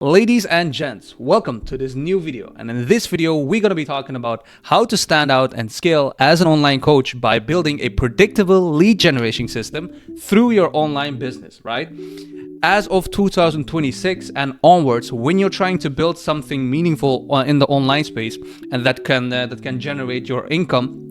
Ladies and gents, welcome to this new video. And in this video, we're going to be talking about how to stand out and scale as an online coach by building a predictable lead generation system through your online business, right? As of 2026 and onwards, when you're trying to build something meaningful in the online space and that can generate your income,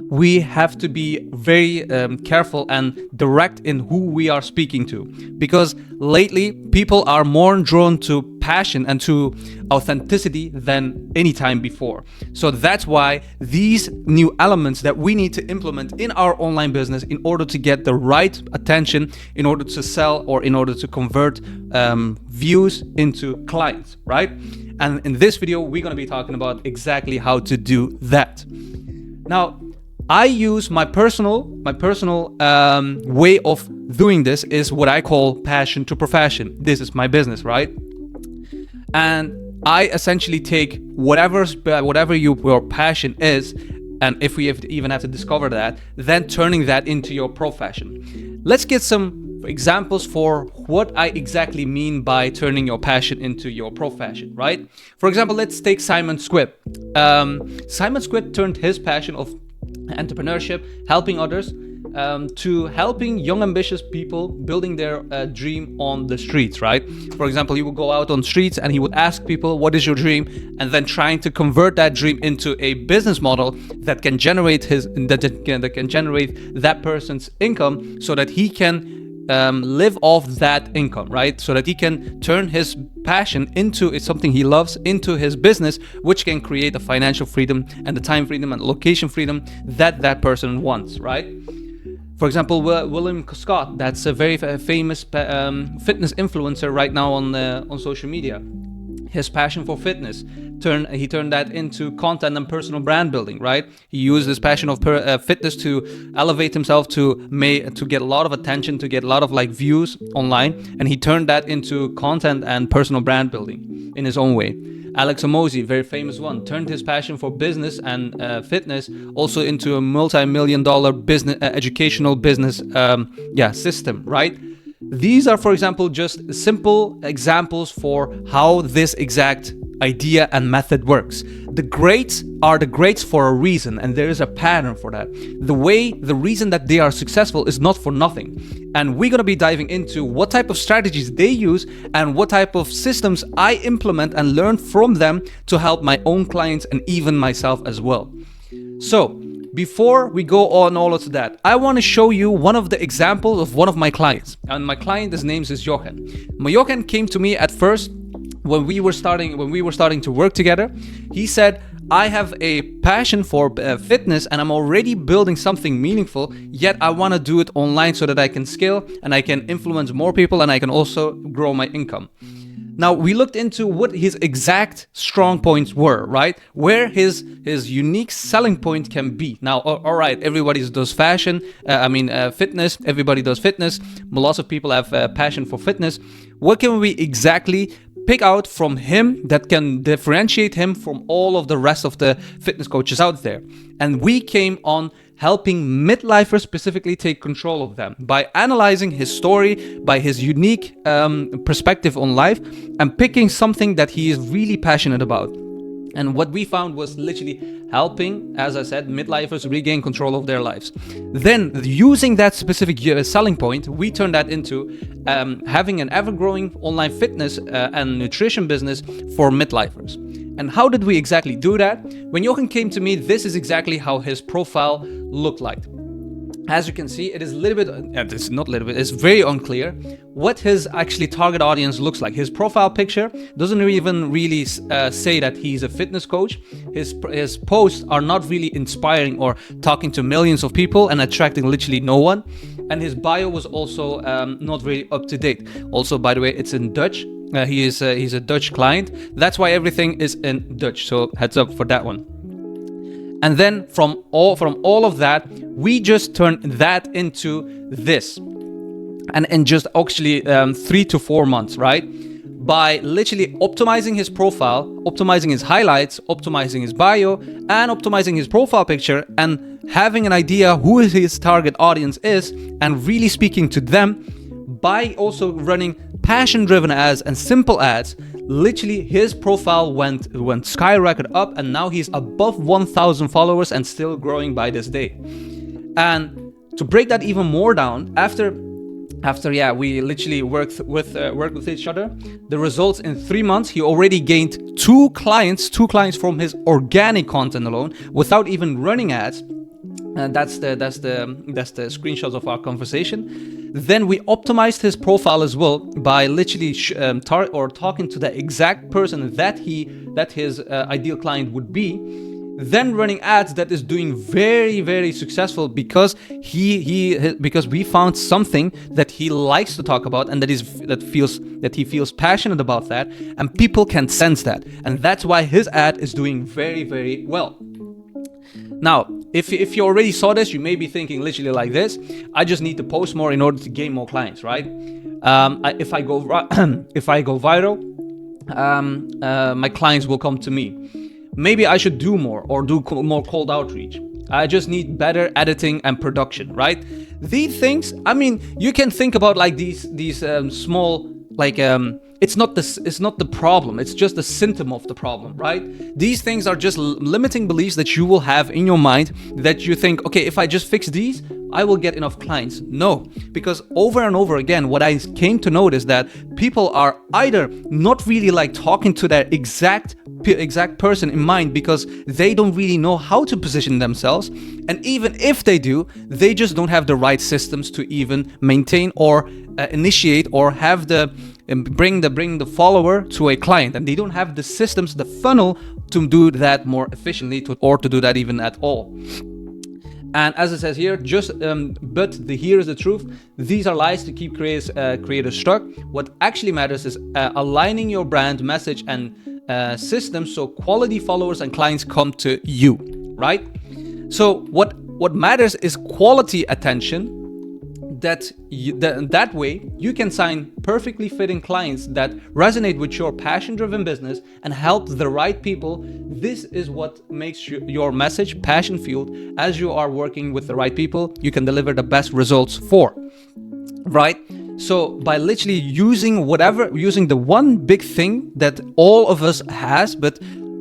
we have to be very careful and direct in who we are speaking to, because lately people are more drawn to passion and to authenticity than any time before. So that's why these new elements that we need to implement in our online business in order to get the right attention, in order to sell or in order to convert views into clients, right? And in this video, we're going to be talking about exactly how to do that. Now, I use my personal way of doing this is what I call passion to profession. This is my business, right? And I essentially take whatever your passion is, and if we even have to discover that, then turning that into your profession. Let's get some examples for what I exactly mean by turning your passion into your profession, right? For example, let's take Simon Squibb. Simon Squibb turned his passion of entrepreneurship, helping others, to helping young ambitious people building their dream on the streets, right? For example, he would go out on streets and he would ask people, what is your dream? And then trying to convert that dream into a business model that can generate that person's income, so that he can live off that income, right? So that he can turn his passion into something he loves, into his business, which can create the financial freedom and the time freedom and location freedom that person wants, right? For example, William Scott, that's a very famous fitness influencer right now on social media. His passion for fitness, he turned that into content and personal brand building, right? He used his passion of fitness to elevate himself to get a lot of attention, to get a lot of views online, and he turned that into content and personal brand building in his own way. Alex Hormozi, very famous one, turned his passion for business and fitness also into a multi-million-dollar business educational business system, right? These are, for example, just simple examples for how this exact idea and method works. The greats are the greats for a reason, and there is a pattern for that. The reason that they are successful is not for nothing. And we're going to be diving into what type of strategies they use and what type of systems I implement and learn from them to help my own clients and even myself as well. So, before we go on all of that, I want to show you one of the examples of one of my clients. And my client, his name is Jochen. Jochen came to me at first when we were starting to work together. He said, I have a passion for fitness and I'm already building something meaningful, yet I want to do it online so that I can scale and I can influence more people and I can also grow my income. Now, we looked into what his exact strong points were, right? Where his unique selling point can be. Now, all right, everybody does fitness. Everybody does fitness. Lots of people have passion for fitness. What can we exactly pick out from him that can differentiate him from all of the rest of the fitness coaches out there? And we came on helping midlifers specifically take control of them by analyzing his story, by his unique perspective on life, and picking something that he is really passionate about. And what we found was literally helping, as I said, midlifers regain control of their lives. Then, using that specific selling point, we turned that into having an ever-growing online fitness and nutrition business for midlifers. And how did we exactly do that? When Jochen came to me, this is exactly how his profile looked like. As you can see, it is it's very unclear what his actually target audience looks like. His profile picture doesn't even really say that he's a fitness coach. His posts are not really inspiring or talking to millions of people and attracting literally no one. And his bio was also not really up to date. Also, by the way, it's in Dutch. He's a Dutch client. That's why everything is in Dutch. So heads up for that one. And then from all of that, we just turned that into this. And in just actually 3 to 4 months, right? By literally optimizing his profile, optimizing his highlights, optimizing his bio, and optimizing his profile picture, and having an idea who his target audience is, and really speaking to them. by also running passion-driven ads and simple ads, literally his profile went skyrocket up, and now he's above 1,000 followers and still growing by this day. And to break that even more down, after we literally worked with each other, the results in 3 months, he already gained two clients from his organic content alone, without even running ads. And that's the screenshots of our conversation. Then we optimized his profile as well by literally talking to the exact person that his ideal client would be. Then running ads that is doing very, very successful because because we found something that he likes to talk about, and that he feels passionate about that, and people can sense that, and that's why his ad is doing very, very well. Now, if you already saw this, you may be thinking literally like this: I just need to post more in order to gain more clients, right? If I go viral, my clients will come to me. Maybe I should do more or do more cold outreach. I just need better editing and production, right? These things, I mean, you can think about like these small, like it's not the problem. It's just a symptom of the problem, right? These things are just limiting beliefs that you will have in your mind, that you think, okay, if I just fix these, I will get enough clients. No, because over and over again, what I came to notice that people are either not really like talking to their exact person in mind, because they don't really know how to position themselves, and even if they do, they just don't have the right systems to even maintain or initiate or have the bring the follower to a client, and they don't have the systems, the funnel to do that more efficiently, or to do that even at all. And as it says here, here is the truth. These are lies to keep creators stuck. What actually matters is aligning your brand message and systems so quality followers and clients come to you, right? So what matters is quality attention. That way you can sign perfectly fitting clients that resonate with your passion-driven business and help the right people. This is what makes your message passion-fueled. As you are working with the right people, you can deliver the best results for, right? So by literally using the one big thing that all of us has, but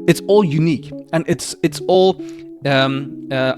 it's all unique and it's all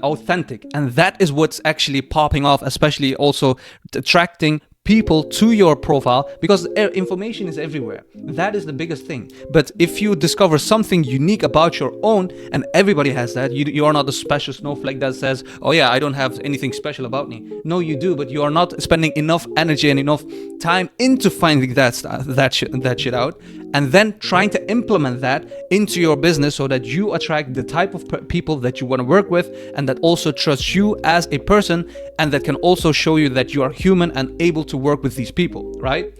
authentic, and that is what's actually popping off, especially also attracting people to your profile, because information is everywhere. That is the biggest thing. But if you discover something unique about your own, and everybody has that, you are not a special snowflake that says, oh yeah, I don't have anything special about me. No, you do, but you are not spending enough energy and enough time into finding that shit out, and then trying to implement that into your business so that you attract the type of people that you want to work with, and that also trust you as a person, and that can also show you that you are human and able to work with these people, right?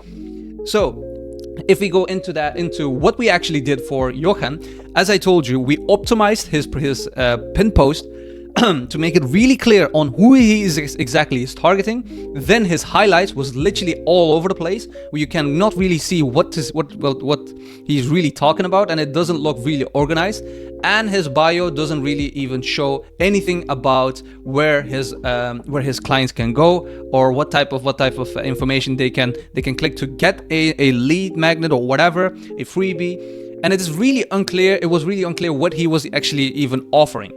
So if we go into what we actually did for Jochen, as I told you, we optimized his pin post to make it really clear on who he is exactly is targeting. Then his highlights was literally all over the place, where you cannot really see what he's really talking about, and it doesn't look really organized. And his bio doesn't really even show anything about where his clients can go, or what type of information they can click to get a lead magnet or whatever, a freebie. And it was really unclear what he was actually even offering,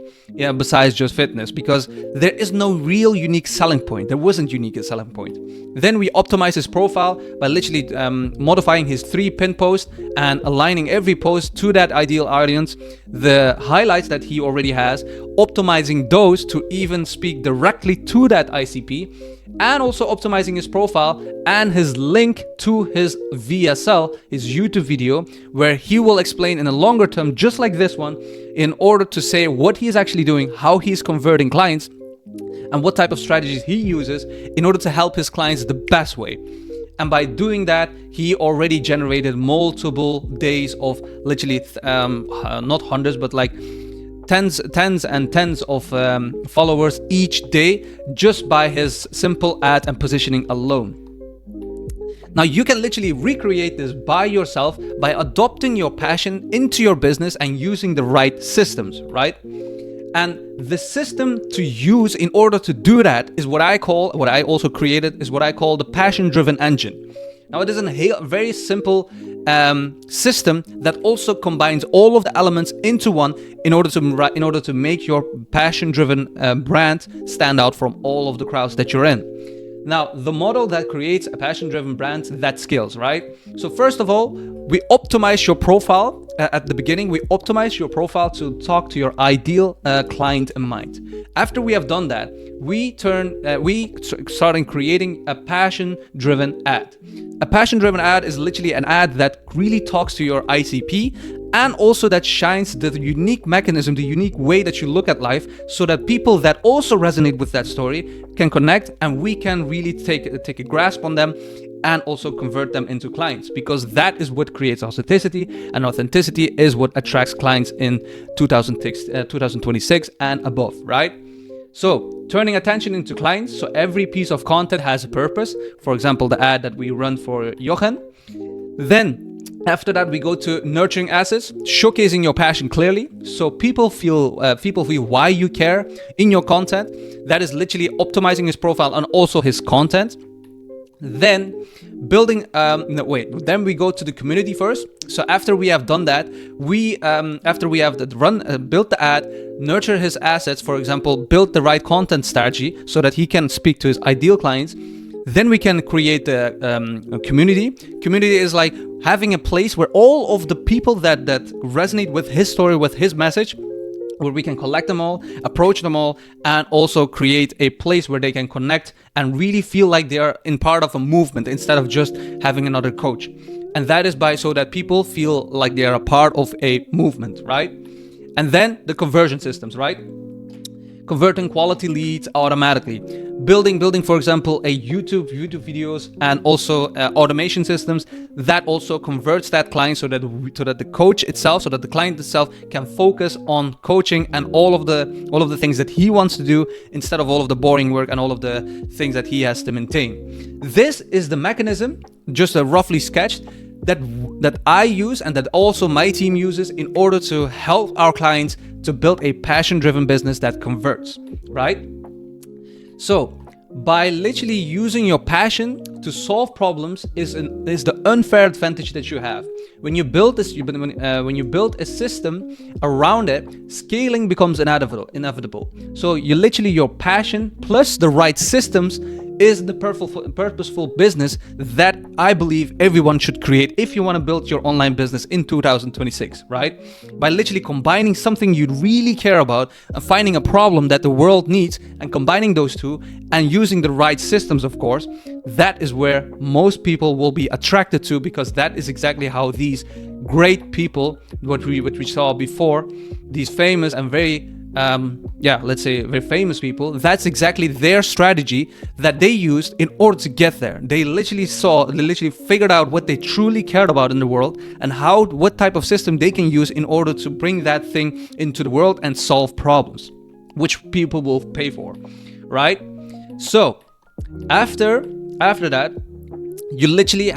besides just fitness, because there is no real unique selling point. There wasn't unique a selling point. Then we optimized his profile by literally modifying his 3 pin posts and aligning every post to that ideal audience, the highlights that he already has, optimizing those to even speak directly to that ICP, and also optimizing his profile and his link to his VSL, his YouTube video, where he will explain in a longer term, just like this one, in order to say what he's actually doing, how he's converting clients, and what type of strategies he uses in order to help his clients the best way. And by doing that, he already generated multiple days of literally not hundreds, but like tens and tens of followers each day, just by his simple ad and positioning alone. Now you can literally recreate this by yourself by adopting your passion into your business and using the right systems, right? And the system to use in order to do that is what I also created, is what I call the passion-driven engine. Now, it is a very simple system that also combines all of the elements into one in order to make your passion-driven brand stand out from all of the crowds that you're in. Now, the model that creates a passion-driven brand, that scales, right? So first of all, we optimize your profile at the beginning. We optimize your profile to talk to your ideal client in mind. After we have done that, we start creating a passion-driven ad. A passion-driven ad is literally an ad that really talks to your ICP, and also that shines the unique mechanism, the unique way that you look at life, so that people that also resonate with that story can connect, and we can really take a grasp on them and also convert them into clients, because that is what creates authenticity, and authenticity is what attracts clients in 2026 and above, right? So, turning attention into clients. So every piece of content has a purpose. For example, the ad that we run for Jochen. Then, after that, we go to nurturing assets, showcasing your passion clearly, so people feel why you care in your content. That is literally optimizing his profile and also his content. Then building. Then we go to the community first. So after we have done that, after we have built the ad, nurture his assets. For example, build the right content strategy so that he can speak to his ideal clients. Then we can create a community. Community is like having a place where all of the people that resonate with his story, with his message, where we can collect them all, approach them all, and also create a place where they can connect and really feel like they are in part of a movement instead of just having another coach. And that is so that people feel like they are a part of a movement, right? And then the conversion systems, right? Converting quality leads automatically. Building, for example, a YouTube videos, and also automation systems that also converts that client so that the coach itself, so that the client itself can focus on coaching and all of the things that he wants to do instead of all of the boring work and all of the things that he has to maintain. This is the mechanism, just roughly sketched, that I use and that also my team uses in order to help our clients to build a passion-driven business that converts, right? So, by literally using your passion to solve problems is the unfair advantage that you have. When you build when you build a system around it, scaling becomes inevitable. So your passion plus the right systems is the purposeful business that I believe everyone should create if you want to build your online business in 2026, right? By literally combining something you really care about and finding a problem that the world needs and combining those two and using the right systems, of course, that is where most people will be attracted to, because that is exactly how these great people, what we saw before, these famous and very very famous people, that's exactly their strategy that they used in order to get there. They literally figured out what they truly cared about in the world and what type of system they can use in order to bring that thing into the world and solve problems, which people will pay for, right? So after that, you literally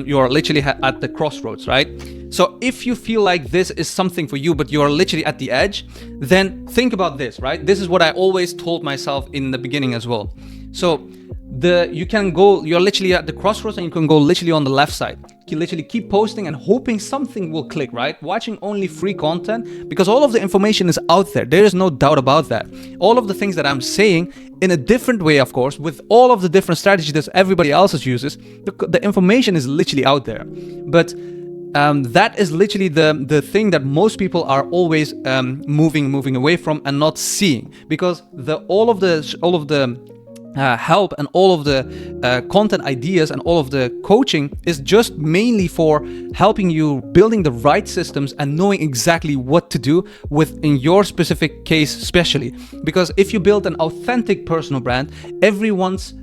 you're literally at the crossroads, right? So if you feel like this is something for you, but you're literally at the edge, then think about this, right? This is what I always told myself in the beginning as well. So you're literally at the crossroads and you can go literally on the left side. You literally keep posting and hoping something will click, right? Watching only free content, because all of the information is out there. There is no doubt about that. All of the things that I'm saying in a different way, of course, with all of the different strategies that everybody else uses, the information is literally out there. But that is literally the thing that most people are always moving away from and not seeing, because all of the help and all of the content ideas and all of the coaching is just mainly for helping you building the right systems and knowing exactly what to do in your specific case, especially because if you build an authentic personal brand, everyone's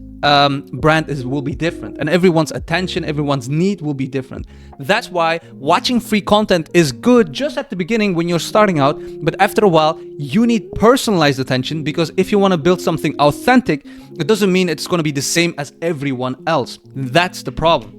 brand will be different, and everyone's attention, everyone's need will be different. That's why watching free content is good just at the beginning when you're starting out, but after a while you need personalized attention, because if you want to build something authentic, it doesn't mean it's going to be the same as everyone else. That's the problem.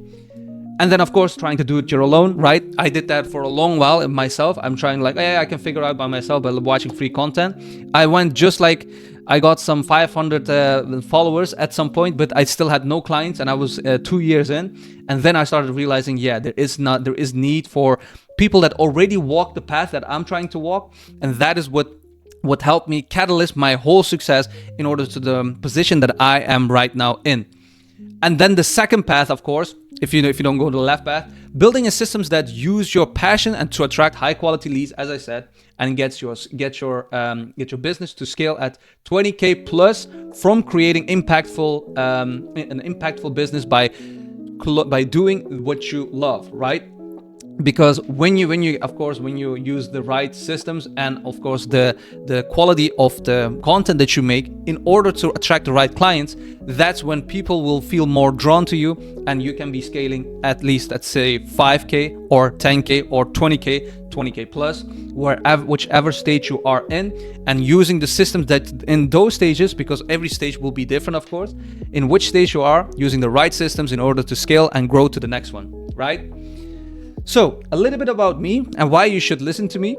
And then, of course, trying to do it your alone, right? I did that for a long while myself. I'm trying like, I can figure out by myself by watching free content. I went just like, I got some 500 followers at some point, but I still had no clients, and I was 2 years in. And then I started realizing, there is need for people that already walk the path that I'm trying to walk. And that is what helped me catalyst my whole success in order to the position that I am right now in. And then the second path, of course, if you don't go to the left path, building a systems that use your passion and to attract high quality leads, as I said, and get your business to scale at 20K plus from creating an impactful business by doing what you love, right? Because when you use the right systems and of course the quality of the content that you make in order to attract the right clients, that's when people will feel more drawn to you, and you can be scaling at least, let's say 5K or 10K or 20K plus, whichever stage you are in, and using the systems that in those stages, because every stage will be different, of course, in which stage you are, using the right systems in order to scale and grow to the next one, right? So a little bit about me and why you should listen to me.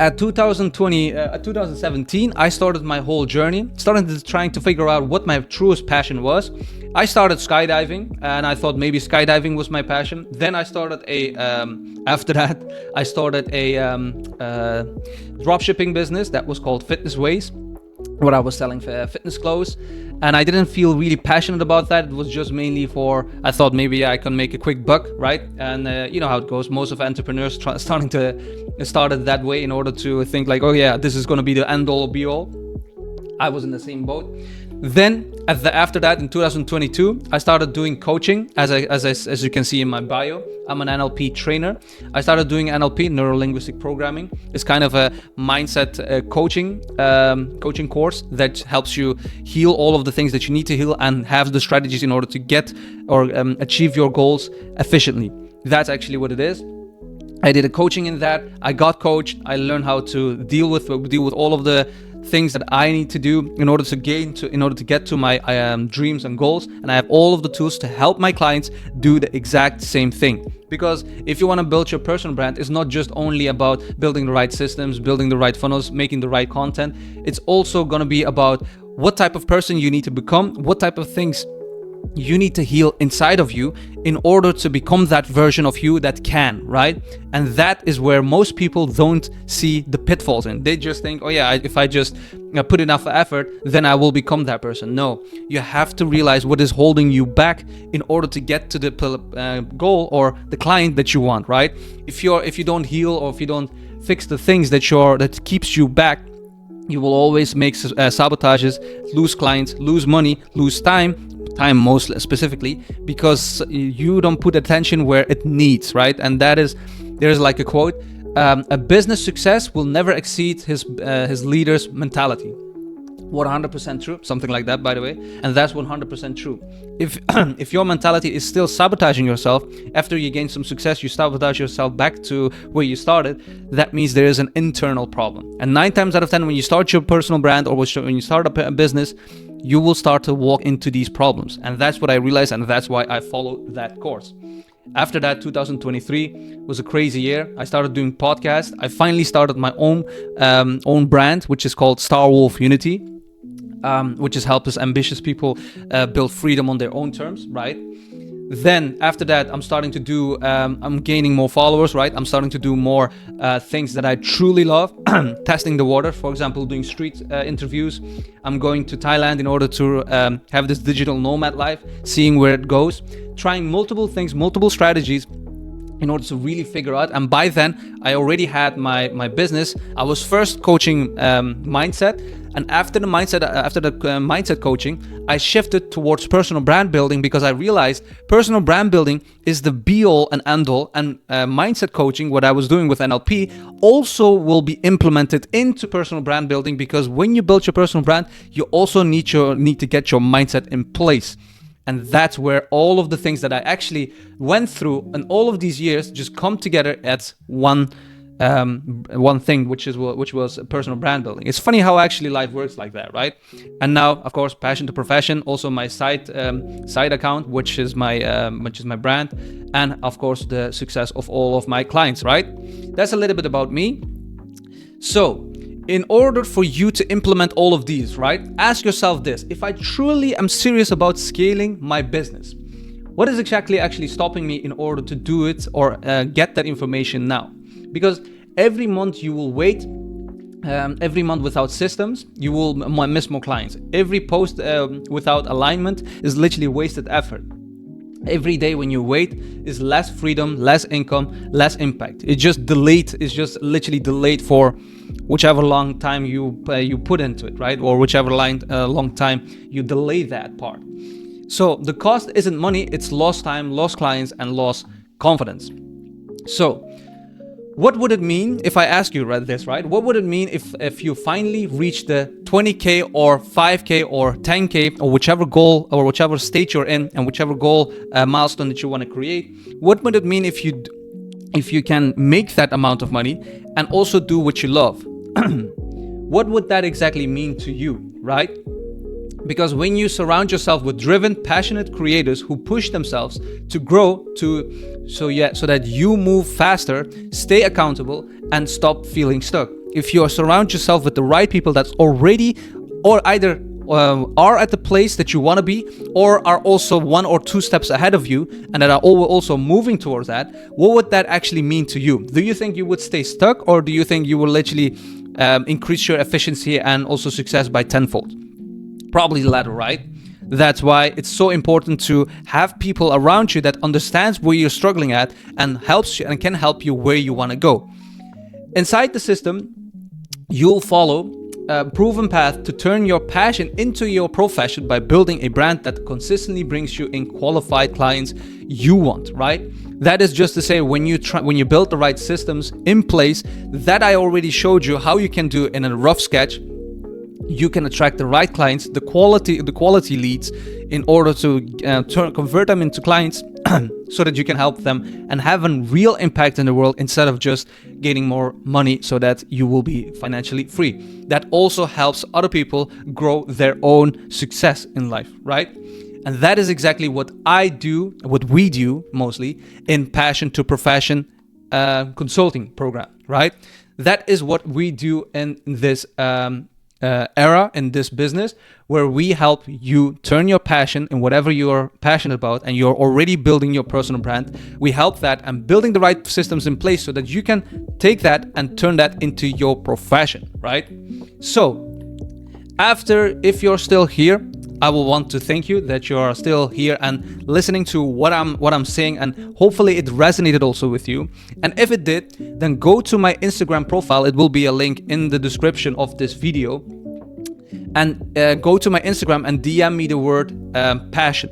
At 2017, I started my whole journey, trying to figure out what my truest passion was. I started skydiving, and I thought maybe skydiving was my passion. Then I started after that, I started a dropshipping business that was called Fitness Ways, where I was selling fitness clothes. And I didn't feel really passionate about that. It was just mainly I thought maybe I can make a quick buck, right? And you know how it goes. Most of entrepreneurs started that way in order to think like, oh yeah, this is going to be the end all be all. I was in the same boat. Then after that, in 2022, I started doing coaching. As you can see in my bio, I'm an NLP trainer. I started doing NLP, neuro linguistic programming. It's kind of a mindset coaching course that helps you heal all of the things that you need to heal and have the strategies in order to get or achieve your goals efficiently. That's actually what it is. I did a coaching in that. I got coached. I learned how to deal with all of the things that I need to do in order to get to my dreams and goals. And I have all of the tools to help my clients do the exact same thing. Because if you want to build your personal brand, it's not just only about building the right systems, building the right funnels, making the right content. It's also going to be about what type of person you need to become, what type of things you need to heal inside of you in order to become that version of you that can, right? And that is where most people don't see the pitfalls in. They just think, oh yeah, if I just put enough effort, then I will become that person. No, you have to realize what is holding you back in order to get to the goal or the client that you want, right? If you don't heal, or if you don't fix the things that keeps you back, you will always make sabotages, lose clients, lose money, lose time most specifically, because you don't put attention where it needs, right? And there's like a quote, a business success will never exceed his leader's mentality. 100% true, something like that, by the way. And that's 100% true. If your mentality is still sabotaging yourself after you gain some success, you sabotage yourself back to where you started, that means there is an internal problem. And 9 times out of 10, when you start your personal brand or when you start a business, you will start to walk into these problems. And that's what I realized, and that's why I followed that course. After that, 2023 was a crazy year. I started doing podcasts. I finally started my own brand, which is called Star Wolf Unity, which is helps ambitious people build freedom on their own terms, right? Then after that, I'm starting to do, I'm gaining more followers, right? I'm starting to do more things that I truly love, testing the water, for example, doing street interviews. I'm going to Thailand in order to have this digital nomad life, seeing where it goes, trying multiple things, multiple strategies in order to really figure out. And by then, I already had my business. I was first coaching mindset. And after the mindset coaching, I shifted towards personal brand building, because I realized personal brand building is the be all and end all, and mindset coaching, what I was doing with NLP, also will be implemented into personal brand building, because when you build your personal brand, you also need to get your mindset in place. And that's where all of the things that I actually went through and all of these years just come together at one one thing, which was personal brand building. It's funny how actually life works like that, right? And now, of course, passion to profession, also my side account, which is my brand, and of course the success of all of my clients, right? That's a little bit about me. So in order for you to implement all of these, right, ask yourself this: if I truly am serious about scaling my business, what is actually stopping me in order to do it or get that information now? Because every month you will wait, every month without systems, you will miss more clients. Every post without alignment is literally wasted effort. Every day when you wait is less freedom, less income, less impact. It's just delayed. It's just literally delayed for whichever long time you put into it, right? Or whichever long time you delay that part. So the cost isn't money, it's lost time, lost clients, and lost confidence. So what would it mean if I ask you this, right? What would it mean if you finally reach the 20K or 5K or 10K or whichever goal or whichever state you're in and whichever goal milestone that you want to create? What would it mean if you can make that amount of money and also do what you love? What would that exactly mean to you, right? Because when you surround yourself with driven, passionate creators who push themselves to grow, so that you move faster, stay accountable, and stop feeling stuck. If you surround yourself with the right people that's already or either are at the place that you want to be, or are also 1 or 2 steps ahead of you and that are also moving towards that, what would that actually mean to you? Do you think you would stay stuck, or do you think you will literally increase your efficiency and also success by tenfold? Probably the latter, right? That's why it's so important to have people around you that understands where you're struggling at and helps you and can help you where you want to go. Inside the system, you'll follow a proven path to turn your passion into your profession by building a brand that consistently brings you in qualified clients you want, right? That is just to say, when you build the right systems in place that I already showed you how you can do in a rough sketch, you can attract the right clients, the quality leads, in order to convert them into clients so that you can help them and have a real impact in the world instead of just getting more money so that you will be financially free. That also helps other people grow their own success in life, right? And that is exactly what we do mostly in Passion to Profession consulting program, right? That is what we do in this era, in this business, where we help you turn your passion in whatever you're passionate about and you're already building your personal brand. We help that and building the right systems in place so that you can take that and turn that into your profession, right? So if you're still here, I will want to thank you that you are still here and listening to what I'm saying, and hopefully it resonated also with you. And if it did, then go to my Instagram profile. It will be a link in the description of this video. And go to my Instagram and DM me the word passion.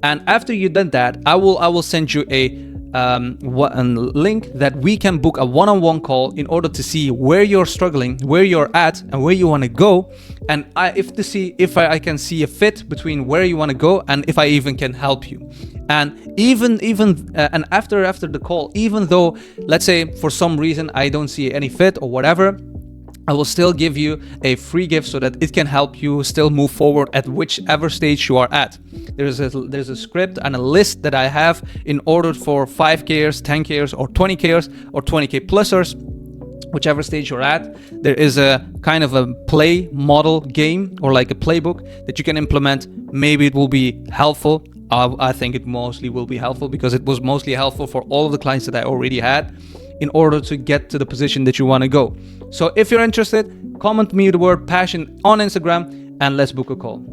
And after you've done that, I will send you a link that we can book a one-on-one call in order to see where you're struggling, where you're at, and where you want to go, and if I can see a fit between where you want to go and if I even can help you. And and after the call, even though, let's say for some reason I don't see any fit or whatever, I will still give you a free gift so that it can help you still move forward at whichever stage you are at. There's a script and a list that I have in order for 5Kers, 10Kers, or 20Kers, or 20K plusers, whichever stage you're at. There is a kind of a play model game or like a playbook that you can implement. Maybe it will be helpful. I think it mostly will be helpful because it was mostly helpful for all of the clients that I already had in order to get to the position that you want to go. So if you're interested, comment me the word passion on Instagram and let's book a call.